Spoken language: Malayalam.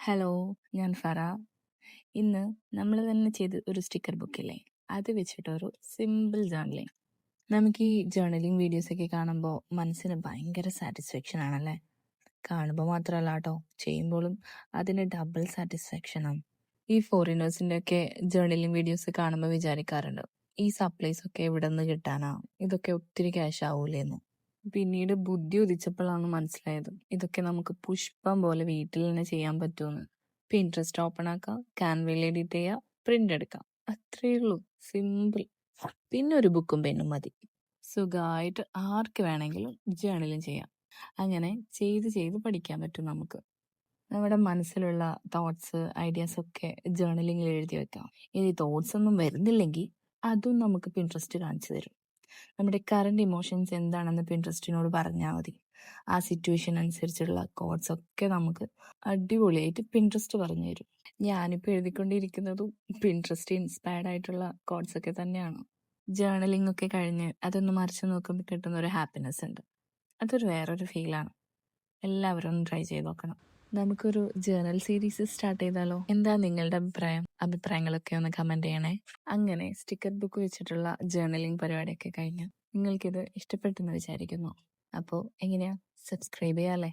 ഹലോ, ഞാൻ ഫറ. ഇന്ന് നമ്മൾ തന്നെ ചെയ്ത് ഒരു സ്റ്റിക്കർ ബുക്കില്ലേ, അത് വെച്ചിട്ടൊരു സിമ്പിൾ ജേർണലിങ്. നമുക്ക് ഈ ജേർണലിങ് വീഡിയോസൊക്കെ കാണുമ്പോൾ മനസ്സിന് ഭയങ്കര സാറ്റിസ്ഫാക്ഷൻ ആണല്ലേ. കാണുമ്പോൾ മാത്രമല്ല കേട്ടോ, ചെയ്യുമ്പോഴും അതിന് ഡബിൾ സാറ്റിസ്ഫാക്ഷനാണ്. ഈ ഫോറിനേഴ്സിൻ്റെ ഒക്കെ ജേർണലിങ് വീഡിയോസ് കാണുമ്പോൾ വിചാരിക്കാറുണ്ട്, ഈ സപ്ലൈസ് ഒക്കെ എവിടെ നിന്ന് കിട്ടാനാ, ഇതൊക്കെ ഒത്തിരി ക്യാഷ് ആവൂലേന്ന്. പിന്നീട് ബുദ്ധി ഉദിച്ചപ്പോഴാണ് മനസ്സിലായത്, ഇതൊക്കെ നമുക്ക് പുഷ്പം പോലെ വീട്ടിൽ തന്നെ ചെയ്യാൻ പറ്റുമെന്ന്. പിൻട്രസ്റ്റ് ഓപ്പൺ ആക്കാം, ക്യാൻവയിൽ എഡിറ്റ് ചെയ്യാം, പ്രിന്റ് എടുക്കാം, അത്രയേ ഉള്ളൂ. സിമ്പിൾ. പിന്നെ ഒരു ബുക്കും പെന്നും മതി. സുഖമായിട്ട് ആർക്ക് വേണമെങ്കിലും ജേർണലും ചെയ്യാം. അങ്ങനെ ചെയ്ത് ചെയ്ത് പഠിക്കാൻ പറ്റും നമുക്ക്. നമ്മുടെ മനസ്സിലുള്ള തോട്ട്സ്, ഐഡിയാസ് ഒക്കെ ജേർണലിങ്ങിൽ എഴുതി വെക്കാം. ഇനി തോട്ട്സ് ഒന്നും വരുന്നില്ലെങ്കിൽ അതും നമുക്ക് പിൻട്രസ്റ്റ് കാണിച്ചു തരും. നമ്മുടെ കറണ്ട് ഇമോഷൻസ് എന്താണെന്ന് പിൻട്രസ്റ്റിനോട് പറഞ്ഞാൽ മതി. ആ സിറ്റുവേഷൻ അനുസരിച്ചുള്ള കോഡ്സ് ഒക്കെ നമുക്ക് അടിപൊളിയായിട്ട് പിൻട്രസ്റ്റ് പറഞ്ഞു തരും. ഞാനിപ്പോൾ എഴുതിക്കൊണ്ടിരിക്കുന്നതും പിൻട്രസ്റ്റ് ഇൻസ്പയർഡ് ആയിട്ടുള്ള കോഡ്സ് ഒക്കെ തന്നെയാണ്. ജേർണലിംഗ് ഒക്കെ കഴിഞ്ഞ് അതൊന്ന് മറിച്ച് നോക്കുമ്പോൾ കിട്ടുന്ന ഒരു ഹാപ്പിനെസ് ഉണ്ട്. അതൊരു വേറൊരു ഫീലാണ്. എല്ലാവരും ഒന്ന് ട്രൈ ചെയ്ത് നോക്കണം. നമുക്കൊരു ജേർണൽ സീരീസ് സ്റ്റാർട്ട് ചെയ്താലോ? എന്താ നിങ്ങളുടെ അഭിപ്രായങ്ങളൊക്കെ ഒന്ന് കമന്റ് ചെയ്യണേ. അങ്ങനെ സ്റ്റിക്കർ ബുക്ക് വെച്ചിട്ടുള്ള ജേർണലിംഗ് പരിപാടിയൊക്കെ കഴിഞ്ഞ് നിങ്ങൾക്കിത് ഇഷ്ടപ്പെട്ടെന്ന് വിചാരിക്കുന്നു. അപ്പോൾ എങ്ങനെയാ, സബ്സ്ക്രൈബ് ചെയ്യാല്ലേ?